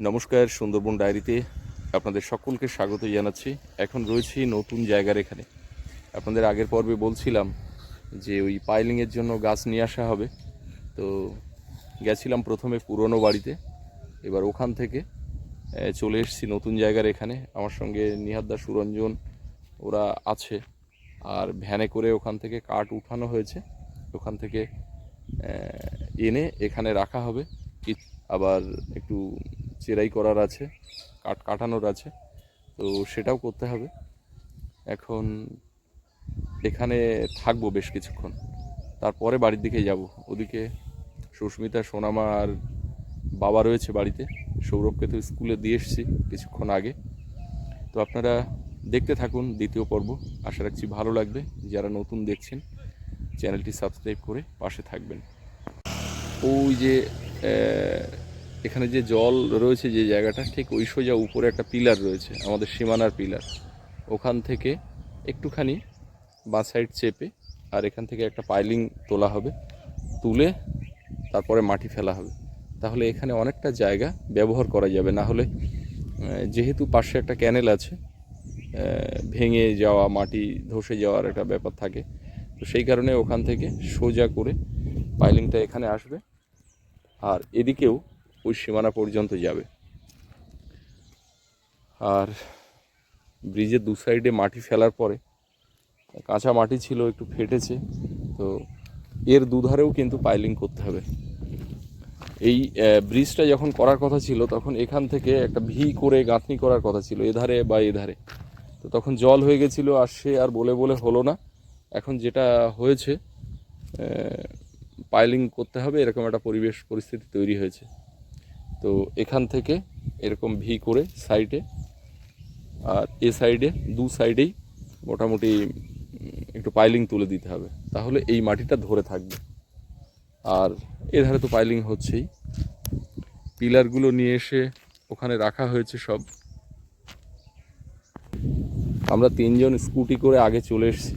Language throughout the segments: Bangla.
নমস্কার, সুন্দরবন ডায়েরিতে আপনাদের সকলকে স্বাগত জানাচ্ছি। এখন রয়েছি নতুন জায়গার এখানে। আপনাদের আগের পর্বে বলছিলাম যে ওই পাইলিংয়ের জন্য গাছ নিয়ে আসা হবে। তো গেছিলাম প্রথমে পুরনো বাড়িতে, এবার ওখান থেকে চলে এসেছি নতুন জায়গার এখানে। আমার সঙ্গে নিহাদ্দা, সুরঞ্জন ওরা আছে, আর ভ্যানে করে ওখান থেকে কাঠ উঠানো হয়েছে। ওখান থেকে এনে এখানে রাখা হবে। আবার একটু চেরাই করার আছে, কাঠ কাটানোর আছে, তো সেটাও করতে হবে। এখন এখানে থাকবো বেশ কিছুক্ষণ, তারপরে বাড়ির দিকে যাব। ওদিকে সুস্মিতা, সোনামা আর বাবা রয়েছে বাড়িতে। সৌরভকে তো স্কুলে দিয়ে এসেছি কিছুক্ষণ আগে। তো আপনারা দেখতে থাকুন দ্বিতীয় পর্ব, আশা রাখছি ভালো লাগবে। যারা নতুন দেখছেন চ্যানেলটি সাবস্ক্রাইব করে পাশে থাকবেন। ওই যে এখানে যে জল রয়েছে, যে জায়গাটা ঠিক ওই সোজা উপরে একটা পিলার রয়েছে, আমাদের সীমানার পিলার। ওখান থেকে একটুখানি বাঁ সাইড চেপে আর এখান থেকে একটা পাইলিং তোলা হবে, তুলে তারপরে মাটি ফেলা হবে। তাহলে এখানে অনেকটা জায়গা ব্যবহার করা যাবে। না হলে যেহেতু পাশে একটা ক্যানেল আছে, ভেঙে যাওয়া, মাটি ধসে যাওয়ার একটা ব্যাপার থাকে। তো সেই কারণে ওখান থেকে সোজা করে পাইলিংটা এখানে আসবে, আর এদিকেও ওই সীমানা পর্যন্ত যাবে। আর ব্রিজের দু সাইডে মাটি ফেলার পরে কাঁচা মাটি ছিল, একটু ফেটেছে, তো এর দুধারেও কিন্তু পাইলিং করতে হবে। এই ব্রিজটা যখন করার কথা ছিল তখন এখান থেকে একটা ভি করে গাঁথনি করার কথা ছিল, এধারে বা এধারে। তো তখন জল হয়ে গেছিলো, আর সে আর বলে বলে হলো না। এখন যেটা হয়েছে, পাইলিং করতে হবে, এরকম একটা পরিস্থিতি তৈরি হয়েছে। তো এখান থেকে এরকম ভি করে সাইডে আর এ সাইডে, দু সাইডেই মোটামুটি একটু পাইলিং তুলে দিতে হবে, তাহলে এই মাটিটা ধরে থাকবে। আর এধারে তো পাইলিং হচ্ছেই। পিলারগুলো নিয়ে এসে ওখানে রাখা হয়েছে সব। আমরা তিনজন স্কুটি করে আগে চলে এসেছি,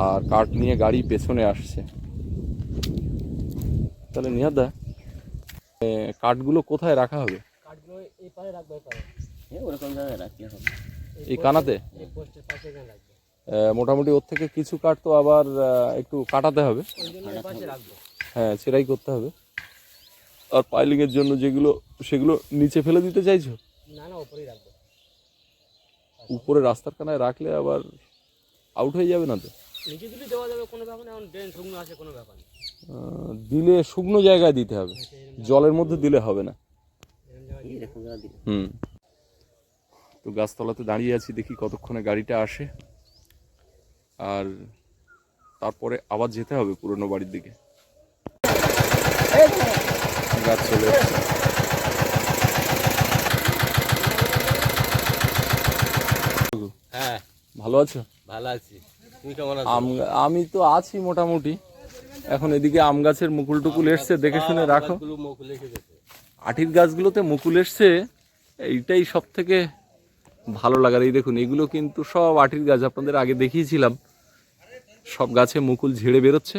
আর কাঠ নিয়ে গাড়ি পেছনে আসছে। তাহলে নিহাদা, কাঠগুলো কোথায় রাখা হবে? কাঠগুলো এই পারে রাখবে, এই পারে ওরকম জায়গায় রাখতে হবে। এই কানাতে এই পোস্টের পাশে এখানে রাখবে। মোটামুটি ওর থেকে কিছু কাঠ তো আবার একটু কাটাতে হবে। ওই জন্য এই পাশে রাখবো। হ্যাঁ, সেটাই করতে হবে। আর পাইলিংয়ের জন্য যেগুলো, সেগুলো নিচে ফেলে দিতে চাইছো? না না, উপরেই রাখবো। উপরে রাস্তার কানায় রাখলে আবার আউট হয়ে যাবে না তো? নিচে দিলে দেওয়া যাবে, কোনো ব্যাপার নেই। এখন ড্রেন শুকনো আছে, কোনো ব্যাপার নেই। দিলে শুকনো জায়গায় দিতে হবে, জলের মধ্যে দিলে হবে না। এরকম জায়গা দিলে তো গাছতলাতে দাঁড়িয়ে আছি, দেখি কতক্ষণে গাড়িটা আসে, আর তারপরে আবার যেতে হবে পুরনো বাড়ির দিকে। গাছ চলে এসছে। হ্যাঁ, ভালো আছো? ভালো আছি। তুমি কেমন আছো? আমি তো আছি মোটামুটি। এখন এদিকে আম গাছের মুকুল টুকুল এসছে, দেখে শুনে রাখো। আটির গাছগুলোতে মুকুল এসছে, এইটাই সব থেকে ভালো লাগার। এই দেখুন, এগুলো কিন্তু সব আটির গাছ, আপনাদের আগে দেখিয়েছিলাম। সব গাছে মুকুল ঝেড়ে বেরোচ্ছে।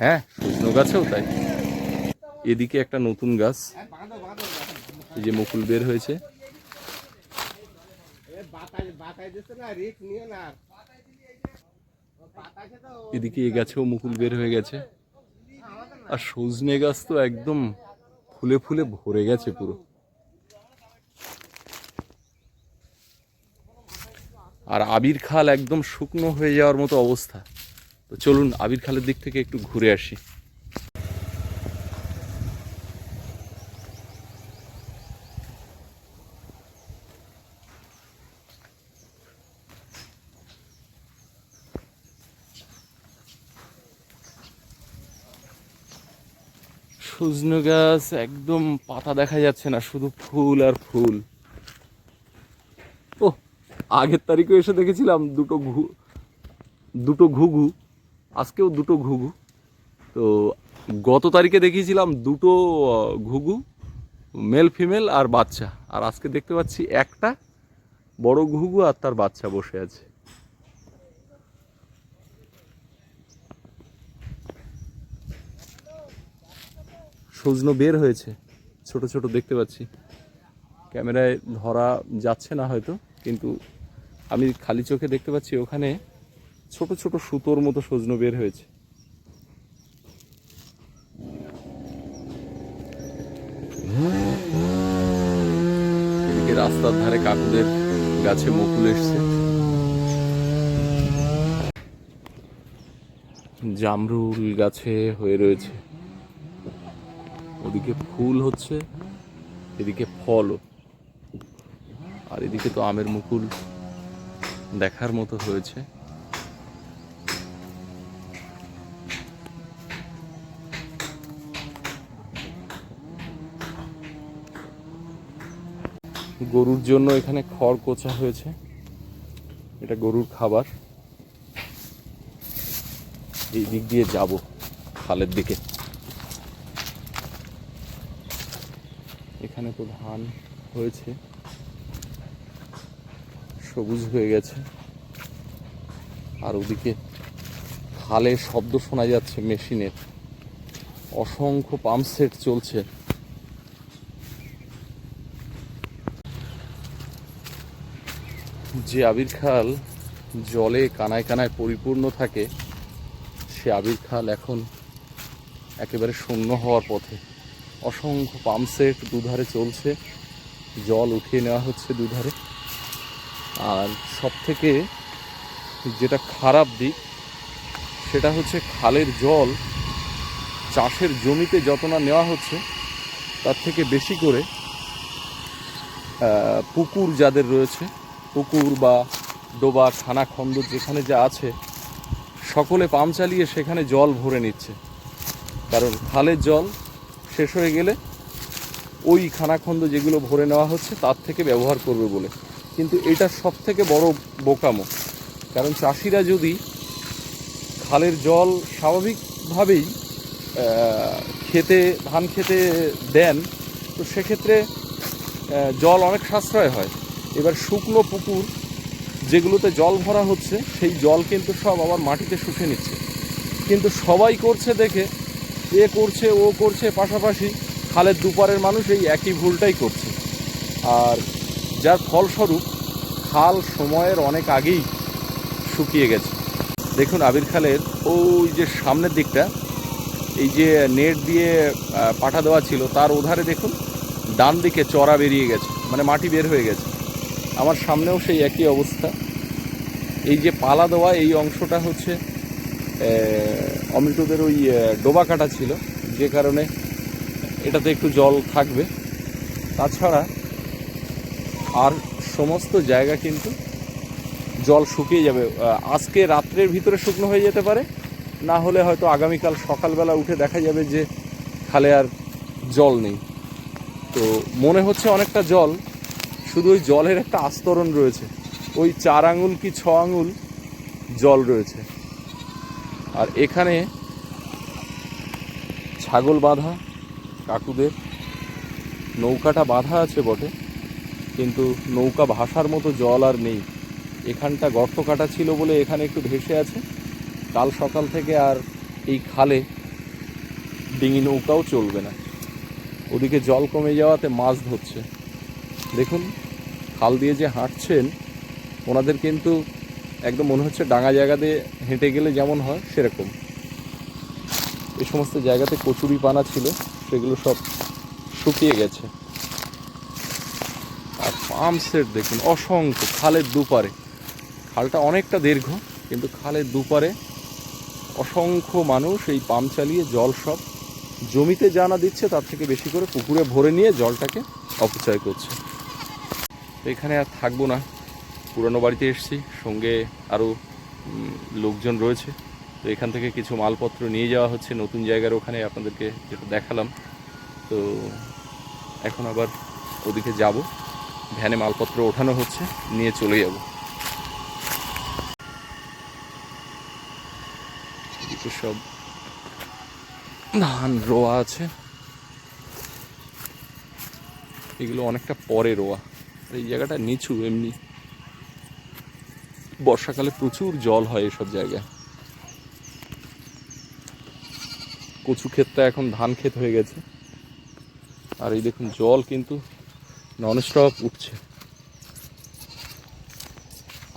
হ্যাঁ, শুকনো গাছেও তাই। এদিকে একটা নতুন গাছ, এই যে মুকুল বের হয়েছে। এদিকে এই গাছেও মুকুল বের হয়ে গেছে। আর সজনে গাছ তো একদম ফুলে ফুলে ভরে গেছে পুরো। আর আবির খাল একদম শুকনো হয়ে যাওয়ার মতো অবস্থা। তো চলুন আবির খালের দিক থেকে একটু ঘুরে আসি। সজনে গাছ একদম পাতা দেখা যাচ্ছে না, শুধু ফুল আর ফুল। ও, আগের তারিখে এসে দেখেছিলাম দুটো ঘুঘু, আজকেও দুটো ঘুঘু। তো গত তারিখে দেখিয়েছিলাম দুটো ঘুঘু, মেল ফিমেল আর বাচ্চা। আর আজকে দেখতে পাচ্ছি একটা বড় ঘুঘু আর তার বাচ্চা বসে আছে। সজনে বের হয়েছে, ছোট ছোট দেখতে পাচ্ছি, ক্যামেরায় ধরা যাচ্ছে না হয়তো, কিন্তু আমি খালি চোখে দেখতে পাচ্ছি ওখানে ছোট ছোট সুতোর মতো সজনে বের হয়েছে। এদিকে রাস্তার ধারে কাকুদের গাছে মুকুল এসছে, জামরুল গাছে হয়ে রয়েছে, ওদিকে ফুল হচ্ছে, এদিকে ফলও, আর এদিকে তো আমের মুকুল দেখার মতো হয়েছে। গরুর জন্য এখানে খড় কোচা হয়েছে, এটা গরুর খাবার। এই দিক দিয়ে যাব খালের দিকে। এখানে তো ধান হয়েছে, সবুজ হয়ে গেছে, আর ওদিকে খালে শব্দ শোনা যাচ্ছে মেশিনের, অসংখ্য পাম্প সেট চলছে। যে আবির খাল জলে কানায় কানায় পরিপূর্ণ থাকে, সে আবির খাল এখন একেবারে শূন্য হওয়ার পথে। অসংখ্য পাম্প সেট দুধারে চলছে, জল উঠিয়ে নেওয়া হচ্ছে দুধারে। আর সব থেকে যেটা খারাপ দিক সেটা হচ্ছে খালের জল চাষের জমিতে যত না নেওয়া হচ্ছে, তার থেকে বেশি করে পুকুর যাদের রয়েছে, পুকুর বা ডোবা খানাখন্দ যেখানে যা আছে, সকলে পাম্প চালিয়ে সেখানে জল ভরে নিচ্ছে। কারণ খালের জল শেষ হয়ে গেলে ওই খানাখন্দ যেগুলো ভরে নেওয়া হচ্ছে তার থেকে ব্যবহার করবে বলে। কিন্তু এটা সব থেকে বড় বোকামো। কারণ চাষিরা যদি খালের জল স্বাভাবিকভাবেই খেতে ধান খেতে দেন, তো সেক্ষেত্রে জল অনেক সাশ্রয় হয়। এবার শুকনো পুকুর যেগুলোতে জল ভরা হচ্ছে, সেই জল কিন্তু সব আবার মাটিতে শুষে নিচ্ছে। কিন্তু সবাই করছে দেখে এ করছে ও করছে, পাশাপাশি খালের দুপারের মানুষ এই একই ভুলটাই করছে। আর যার ফলস্বরূপ খাল সময়ের অনেক আগেই শুকিয়ে গেছে। দেখুন আবির খালের ওই যে সামনের দিকটা, এই যে নেট দিয়ে পাটা দেওয়া ছিল, তার ওধারে দেখুন ডান দিকে চড়া বেরিয়ে গেছে, মানে মাটি বের হয়ে গেছে। আমার সামনেও সেই একই অবস্থা। এই যে পালা দেওয়া এই অংশটা হচ্ছে অমৃতদের ওই ডোবা কাটা ছিল, যে কারণে এটাতে একটু জল থাকবে। তাছাড়া আর সমস্ত জায়গা কিন্তু জল শুকিয়ে যাবে। আজকে রাত্রের ভিতরে শুকনো হয়ে যেতে পারে, না হলে হয়তো আগামীকাল সকালবেলা উঠে দেখা যাবে যে খালে আর জল নেই। তো মনে হচ্ছে অনেকটা জল, শুধু ওই জলের একটা আস্তরণ রয়েছে, ওই 4 আঙুল কি 6 আঙুল জল রয়েছে। আর এখানে ছাগল বাঁধা কাকুদের, নৌকাটা বাঁধা আছে বটে, কিন্তু নৌকা ভাসার মতো জল আর নেই। এখানটা গর্ত কাটা ছিল বলে এখানে একটু ভেসে আছে। কাল সকাল থেকে আর এই খালে ডিঙি নৌকাও চলবে না। ওদিকে জল কমে যাওয়াতে মাছ ধরছে। দেখুন খাল দিয়ে যে হাঁটছেন ওনাদের কিন্তু একদম মনে হচ্ছে ডাঙা জায়গা দিয়ে হেঁটে গেলে যেমন হয় সেরকম। এই সমস্ত জায়গাতে কচুরি পানা ছিল, সেগুলো সব শুকিয়ে গেছে। আর পাম্প সেট দেখুন অসংখ্য খালের দুপারে। খালটা অনেকটা দীর্ঘ, কিন্তু খালের দুপারে অসংখ্য মানুষ এই পাম্প চালিয়ে জল সব জমিতে জানা দিচ্ছে, তার থেকে বেশি করে পুকুরে ভরে নিয়ে জলটাকে অপচয় করছে। এখানে আর থাকবো না, পুরনো বাড়িতে এসেছি, সঙ্গে আরও লোকজন রয়েছে। তো এখান থেকে কিছু মালপত্র নিয়ে যাওয়া হচ্ছে নতুন জায়গার ওখানে, আপনাদেরকে যেটা দেখালাম। তো এখন আবার ওদিকে যাব, ভ্যানে মালপত্র ওঠানো হচ্ছে, নিয়ে চলে যাব। এদিকে সব ধান রোয়া আছে, এগুলো অনেকটা পরে রোয়া। এই জায়গাটা নিচু, এমনি বর্ষাকালে প্রচুর জল হয় এসব জায়গায়। কচু ক্ষেতটা এখন ধান ক্ষেত হয়ে গেছে, আর এই দেখুন জল কিন্তু ননস্টপ উঠছে।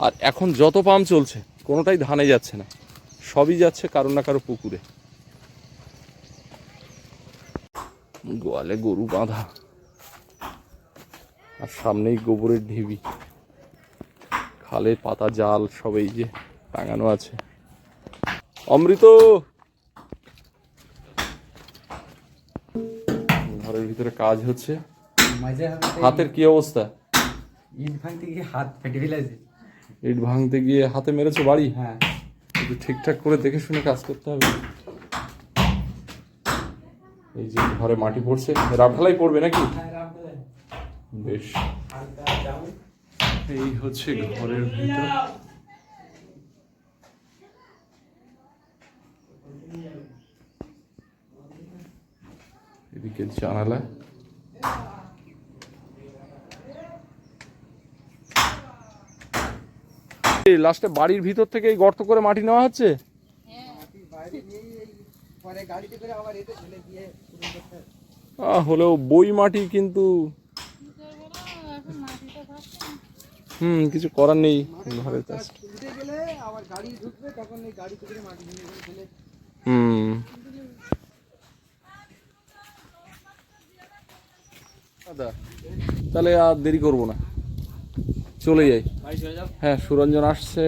আর এখন যত পাম্প চলছে কোনোটাই ধানে যাচ্ছে না, সবই যাচ্ছে কারো না কারো পুকুরে। গোয়ালে গরু বাঁধা, আর সামনেই গোবরের ঢিবি, খালে পাতা জাল সব এই যে টাঙানো আছে। অমৃত, ঘরের ভিতরে কাজ হচ্ছে। হাতের কি অবস্থা? ইট ভাঙতে গিয়ে হাত ফেটে ফেলেছে। ইট ভাঙতে গিয়ে হাতে মেরেছো বাড়ি? হ্যাঁ, একটু ঠিকঠাক করে দেখে শুনে কাজ করতে হবে। এই যে ঘরে মাটি পড়ছে, রাফালাই পড়বে নাকি? বেশ, এই হচ্ছে ঘরের ভিতর। এদিকে জানালা, লাস্টে বাড়ির ভিতর থেকে এই গর্ত করে মাটি নেওয়া হচ্ছে। হলেও বই মাটি কিন্তু কিছু করার নেই ঘরের কাজ। তাহলে আর দেরি করবো না, চলে যাই। হ্যাঁ, সুরঞ্জন আসছে,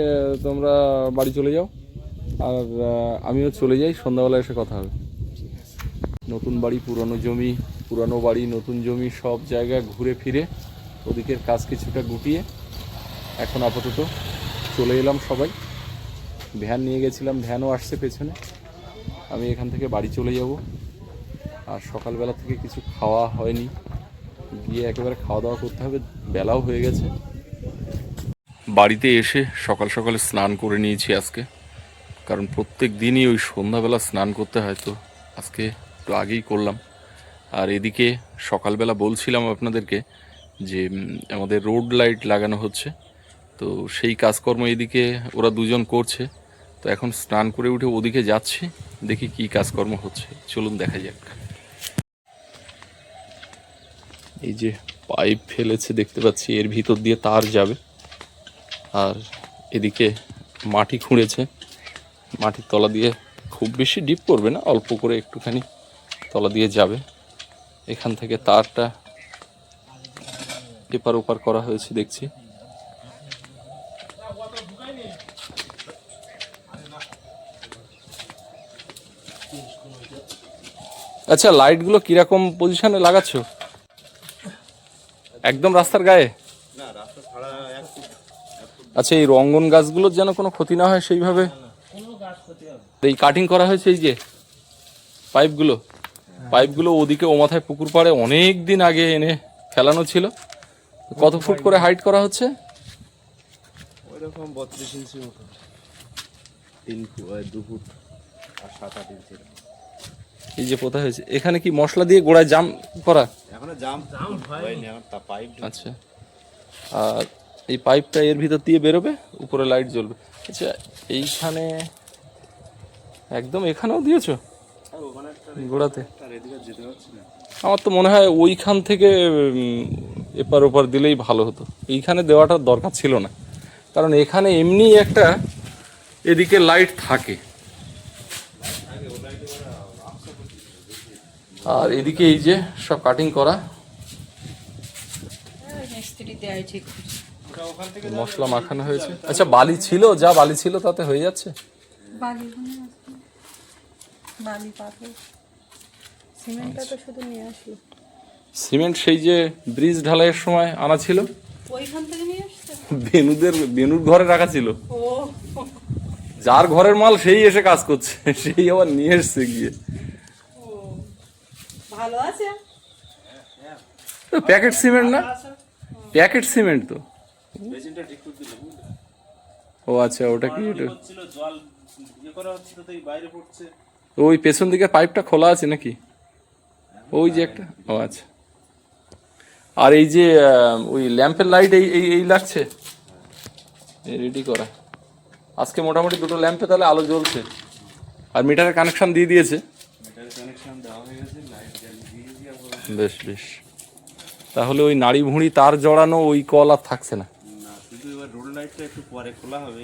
তোমরা বাড়ি চলে যাও, আর আমিও চলে যাই, সন্ধ্যাবেলা এসে কথা হবে। নতুন বাড়ি পুরানো জমি, পুরানো বাড়ি নতুন জমি, সব জায়গা ঘুরে ফিরে ওদিকের কাজ কিছুটা গুটিয়ে এখন আপাতত চলে এলাম সবাই। ভ্যান নিয়ে গেছিলাম, ভ্যানও আসছে পেছনে। আমি এখান থেকে বাড়ি চলে যাব। আর সকালবেলা থেকে কিছু খাওয়া হয়নি, গিয়ে একেবারে খাওয়া দাওয়া করতে হবে, বেলাও হয়ে গেছে। বাড়িতে এসে সকাল সকালে স্নান করে নিয়েছি আজকে, কারণ প্রত্যেক দিনই ওই সন্ধ্যাবেলা স্নান করতে হয়, তো আজকে একটু আগেই করলাম। আর এদিকে সকালবেলা বলছিলাম আপনাদেরকে যে আমাদের রোড লাইট লাগানো হচ্ছে, তো সেই কাজকর্ম এদিকে ওরা দুজন করছে। তো এখন স্নান করে উঠে ওদিকে যাচ্ছি, দেখি কি কাজকর্ম হচ্ছে, চলুন দেখা যাক। এই যে পাইপ ফেলেছে দেখতে পাচ্ছি, এর ভিতর দিয়ে তার যাবে। আর এদিকে মাটি খুঁড়েছে, মাটির তলা দিয়ে খুব বেশি ডিপ করবে না, অল্প করে একটুখানি তলা দিয়ে যাবে। এখান থেকে তারটা এপার ওপার করা হয়েছে দেখছি। আচ্ছা, লাইটগুলো কিরকম পজিশনে লাগাচ্ছ? একদম রাস্তার গায়ে? আচ্ছা, এই রঙ্গন গাছগুলোর যেন কোনো ক্ষতি না হয় সেইভাবে এই কাটিং করা হয়েছে। এই যে পাইপগুলো ওদিকে ও মাথায় পুকুর পাড়ে অনেক দিন আগে এনে ফেলানো ছিল। কত ফুট করে হাইট করা হচ্ছে? ওইরকম 32 ইঞ্চি মতো, 2 ফুট আর 7-8 ইঞ্চি। এই যে পোতা হয়েছে, এখানে কি মশলা দিয়ে গোড়ায় জাম করা? এখনো জাম হয়নি, এখন তা পাইপ। আচ্ছা, আর এই পাইপটা এর ভিতর দিয়ে বেরোবে, উপরে লাইট জ্বলবে। আচ্ছা, এইখানে একদম এখানেও দিয়েছো গোড়াতে? আমার তো মনে হয় ওইখান থেকে এপার ওপার দিলেই ভালো হতো, এইখানে দেওয়াটা দরকার ছিল না, কারণ এখানে এমনি একটা এদিকে লাইট থাকে। আর এদিকে এই যে সব কাটিং করা, মশলা মাখানো হয়েছে। আচ্ছা, বালি ছিল, যা বালি ছিল তাতে হয়ে যাচ্ছে? সিমেন্ট সেই যে ব্রিজ ঢালাইয়ের সময় আনা ছিল, বেনুর ঘরে রাখা ছিল। যার ঘরের মাল সেই এসে কাজ করছে, সেই আবার নিয়ে এসছে গিয়ে। ভালো আছে, প্যাকেট সিমেন্ট না, প্যাকেট সিমেন্ট তো। ও আচ্ছা, ওটা কি? ওই পেছন দিকে পাইপটা খোলা আছে নাকি? ওই যে একটা, ও আচ্ছা। আর এই যে ওই ল্যাম্পের লাইট এই লাগছে রেডি করা। আজকে মোটামুটি 2টো ল্যাম্পে তাহলে আলো জ্বলছে। আর মিটারের কানেকশন দিয়ে দিয়েছে। বেশ বেশ, তাহলে ওই নাড়ি ভুঁড়ি তার জড়ানো ওই কল আর থাকছে না। না, শুধু এবার রোড লাইটটা একটু পরে খোলা হবে,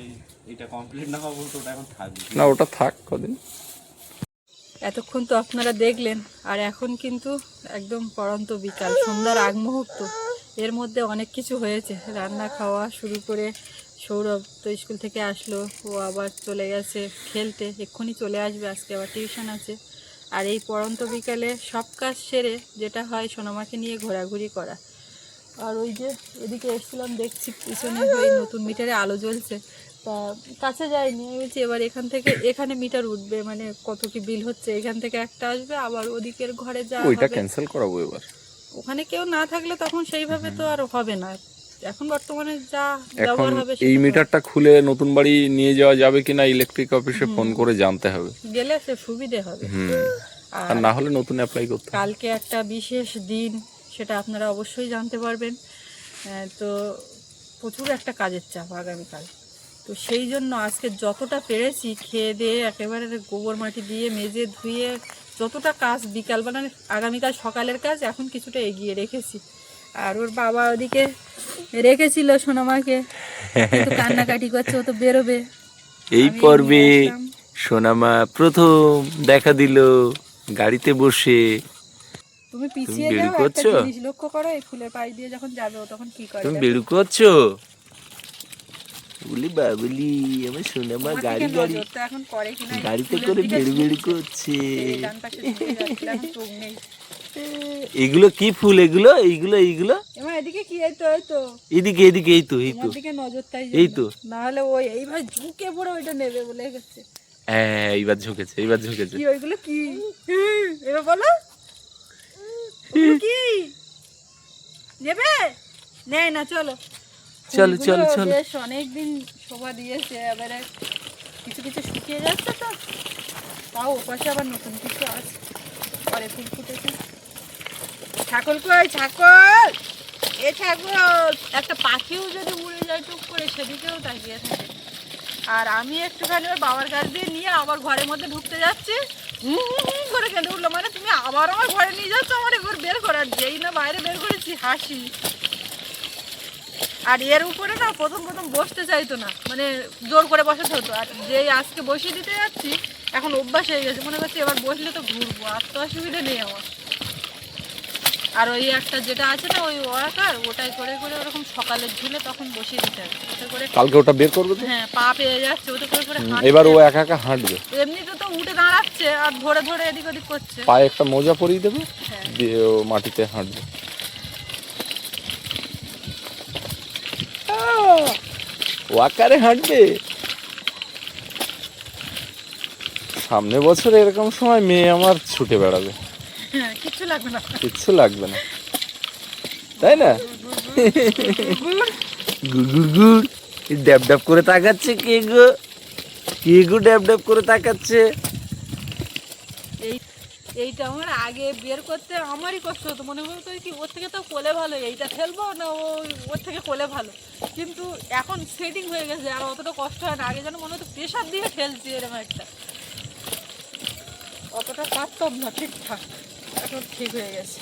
এটা কমপ্লিট না হওয়া বলতে ওটা এখন থাকবে। না, ওটা থাক কদিন। এতক্ষণ তো আপনারা দেখলেন, আর এখন কিন্তু একদম পড়ন্ত বিকাল, সন্ধ্যার আগ মুহূর্ত। এর মধ্যে অনেক কিছু হয়েছে, রান্না খাওয়া শুরু করে। সৌরভ তো স্কুল থেকে আসলো, ও আবার চলে গেছে খেলতে, এক্ষুনি চলে আসবে, আজকে আবার টিউশন আছে। আর এই পড়ন্ত বিকালে সব কাজ সেরে যেটা হয় সোনামাকে নিয়ে ঘোরাঘুরি করা। আর ওই যে এদিকে এসেছিলাম, দেখছি পিছনে ওই নতুন মিটারে আলো জ্বলছে, তা কাছে যাইনি। আমি বলছি এবার এখান থেকে এখানে মিটার উঠবে, মানে কত কি বিল হচ্ছে, এখান থেকে একটা আসবে, আবার ওদিকের ঘরে যা ওইটা হবে। ক্যান্সেল করাবো এবার। ওখানে কেউ না থাকলে তখন সেইভাবে তো আর হবে না, এখন বর্তমানে যা এখন ব্যবহার হবে এই সেটা তো- মিটারটা খুলে নতুন বাড়ি নিয়ে যাওয়া যাবে কিনা ইলেকট্রিক অফিসে ফোন করে জানতে হবে। গেলে সে সুবিধে হবে। আর না হলে নতুন অ্যাপ্লাই করতে হবে। কালকে একটা বিশেষ দিন, সেটা আপনারা অবশ্যই জানতে পারবেন। তো প্রচুর একটা কাজের চাপ আগামীকাল, তো সেই জন্য আজকে যতটা পেরেছি খেয়ে দিয়ে একেবারে গোবর মাটি দিয়ে মেজে ধুয়ে যতটা কাজ বিকালবেলা, আগামীকাল সকালের কাজ এখন কিছুটা এগিয়ে রেখেছি। আর ওর বাবা ওদিকে রেখেছিল সোনামাকে, কিন্তু কান্নাকাটি করছে, ও তো বেরোবে। এই আমি পর্বে নিয়ে আসলাম। সোনামা প্রথম দেখা দিল গাড়িতে বসে। তুমি পিছিয়ে বেরু যাও, একটা করছো? জিনিস লক্ষ্য করো, এই ফুলের পাশ দিয়ে যখন যাবে ও তখন কি করে তুমি দেখো। বেরু করছো? বলি বাবুলি, আমার সোনামা তোমার গাড়ি দিকে গাড়ি নজর তো এখন করে কিনা, এই গাড়িতে ফুলের করে দিকে বেরু বেরু ঝুঁকছে। করছে। এই ডান পাশে ঝুঁকে যাচ্ছিল, এখন চোখ নেই। এগুলো কি ফুল? এগুলো এইগুলো এইগুলো এমা এদিকে কি, এই তো এদিকে এদিকে, এই তো এই তো। তোমার দিকে নজরটাই এই তো। না হলে ওই এইভাবে ঝুঁকে পড়ে ওইটা নেবে বলে গেছে। হ্যাঁ, এইবার ঝুঁকেছে, এইবার ঝুঁকেছে। কি ওইগুলো কি? এবার বলো ওগুলো কি নেবে? নেয় না, চলো চলো, ফুলগুলো চলো, চলো। বেশ অনেকদিন শোভা দিয়েছে, এবারে কিছু কিছু শুকিয়ে যাচ্ছে, তো তাও ওপাশে আবার নতুন কিছু আছে, পরে ফুল ফুটেছে। ছাগল কই, ছাগল, এ ছাগল, একটা পাখিও যদি উড়ে যায় টুক করে সেদিকেও তাকিয়ে থাকে। আর আমি একটুখানি ওর বাবার কাছ দিয়ে নিয়ে আবার ঘরের মধ্যে ঢুকতে যাচ্ছি, করে কেঁদে উঠলো, মানে তুমি আবার আমার ঘরে নিয়ে যাচ্ছ, আমার এবার বের করার, যেই না বাইরে বের করেছি হাসি। আর এর উপরে না প্রথম বসতে চাইতো না, মানে জোর করে বসাতে হতো, আর যেই আজকে বসিয়ে দিতে যাচ্ছি এখন অভ্যাস হয়ে গেছে, মনে করছি এবার বসলে তো ঘুরবো, আর তো অসুবিধা নেই আমার। আর ওই একটা যেটা আছে না ওই ওয়াকার, ওটাই করে করে ওরকম সকালে ঝুলে তখন বসিয়ে দিতে হবে, ওটা করে। কালকে ওটা বের করবে তো। হ্যাঁ, পা পেয়ে যাচ্ছে, ওটা করে করে হাঁটছে। এবার ও একা একা হাঁটবে, এমনিতে তো উঠে দাঁড়াচ্ছে আর ধরে ধরে এদিক ওদিক করছে। পায়ে একটা মোজা পরিয়ে দেবে, হ্যাঁ। দিয়ে ও মাটিতে হাঁটবে। ও আকারে হাঁটবে। সামনে বছর এরকম সময় মেয়ে আমার ছুটে বেড়াবে, হ্যাঁ, কিচ্ছু লাগবে না। কিচ্ছু লাগবে না, তাই না? গুড় গুড় গুড়, ড্যাব ড্যাব করে তাকাচ্ছে। কে গো, কে গো ড্যাব ড্যাব করে তাকাচ্ছে? এইটা আমার আগে বের করতে আমারই কষ্ট হতো, মনে হতো কি ওর থেকে তো কোলে ভালো, এইটা ফেলবো না ওর থেকে কোলে ভালো। কিন্তু এখন সেটিং হয়ে গেছে, আর অতটা কষ্ট হয় না। আগে যেন মনে হতো প্রেশার দিয়ে ফেলছি এরকম একটা, অতটা পারতাম না ঠিকঠাক, এখন ঠিক হয়ে গেছে।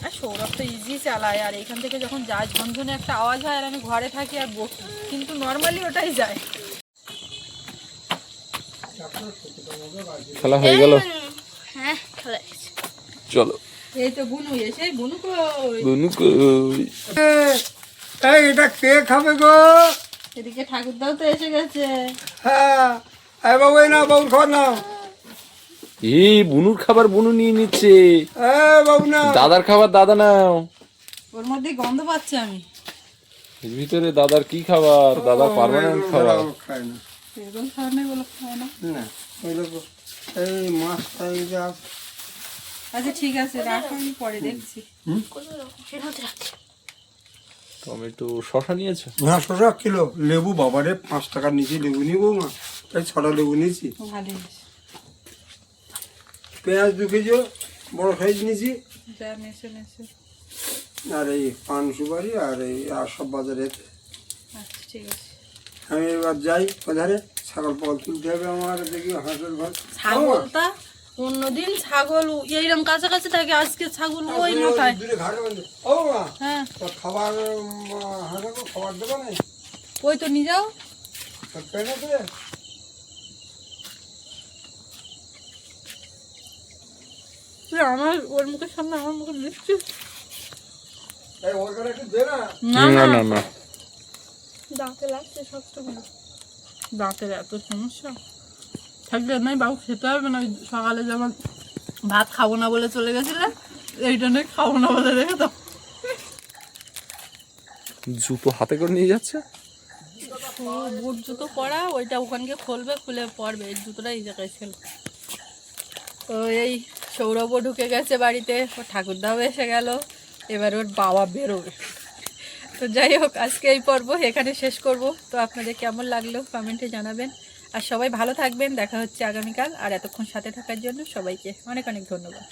আর সৌরভ তো ইজি চালায়, আর এখান থেকে যখন যায় ঝনঝনে একটা আওয়াজ হয়, আর আমি ঘরে থাকি আর বকি, কিন্তু নর্মালি ওটাই যায়। খেলা হয়ে গেল, হ্যাঁ, খেলা গেছে। চলো। এই তো বুনু এসে, বুনু কই? বুনু কই? এই এটা কে খাবে গো? এদিকে ঠাকুরদাও তো এসে গেছে। হ্যাঁ, এই বাবু এই না, বাবুর খাবার নাও। এই বুনুর খাবার বুনু নিয়ে নিচ্ছে, বাবু না, দাদার খাবার দাদা নাও। ওর মধ্যে গন্ধ পাচ্ছি আমি। এর ভিতরে দাদার কি খাবার? দাদার পার্মানেন্ট খাবার। খায় না। এরকম ধরনের গুলো খায় না। না, ওই লোক এই মাছটা এই যা। আচ্ছা ঠিক আছে, রাখো, আমি পরে দেখছি। টমেটো, শশা নিয়েছো? না, শশা কিলো, লেবু বাবারে 5 টাকার নিচে লেবু নিবো মা, তাই 6টা লেবু নিয়েছি। ভালো হয়েছে। পেঁয়াজ 2 কেজি বড় সাইজ নিয়েছি, যা নেছো নেছো। আর এই পান সুপারি আর এই আর সব বাজারে। আচ্ছা ঠিক আছে। আমি এবার যাই ওধারে, ছাগল পাল তুলতে হবে আমার, দেখি হাঁসের ঘর। ছাগলটা অন্যদিন ছাগল এইরকম কাছাকাছি থাকে, আজকে ছাগল ওই মাথায়। দূরে ঘাটে বাঁধে। ও মা, হ্যাঁ তোর খাবার হাঁটাকে খাবার দেবো না? ওই তো নিয়ে যাও। তোর পেটে দেবে? তুই আমার ওর মুখের সামনে আমার মুখে দিচ্ছিস? এই ওর কাছে একটু দে না। না না না না না দাঁতে লাগছে সবটুকু। দাঁতের এত সমস্যা থাকলে নাই বাবু খেতে হবে না। ওই সকালে যেমন ভাত খাবো না বলে চলে গেছিলে, এইটা নয় খাবো না বলে রেখে দাও। জুতো হাতে করে নিয়ে যাচ্ছে। ও বুট জুতো পরা, ওইটা ওখানকে খুলবে, খুলে পরবে। এই জুতোটা এই জায়গায় ছিল। তো এই সৌরভও ঢুকে গেছে বাড়িতে, ওর ঠাকুরদাও এসে গেল, এবার ওর বাবা বেরোবে। তো যাই হোক, আজকে এই পর্ব এখানে শেষ করব। তো আপনাদের কেমন লাগলো কমেন্টে জানাবেন। আর সবাই ভালো থাকবেন, দেখা হচ্ছে আগামীকাল। আর এতক্ষণ সাথে থাকার জন্য সবাইকে অনেক অনেক ধন্যবাদ।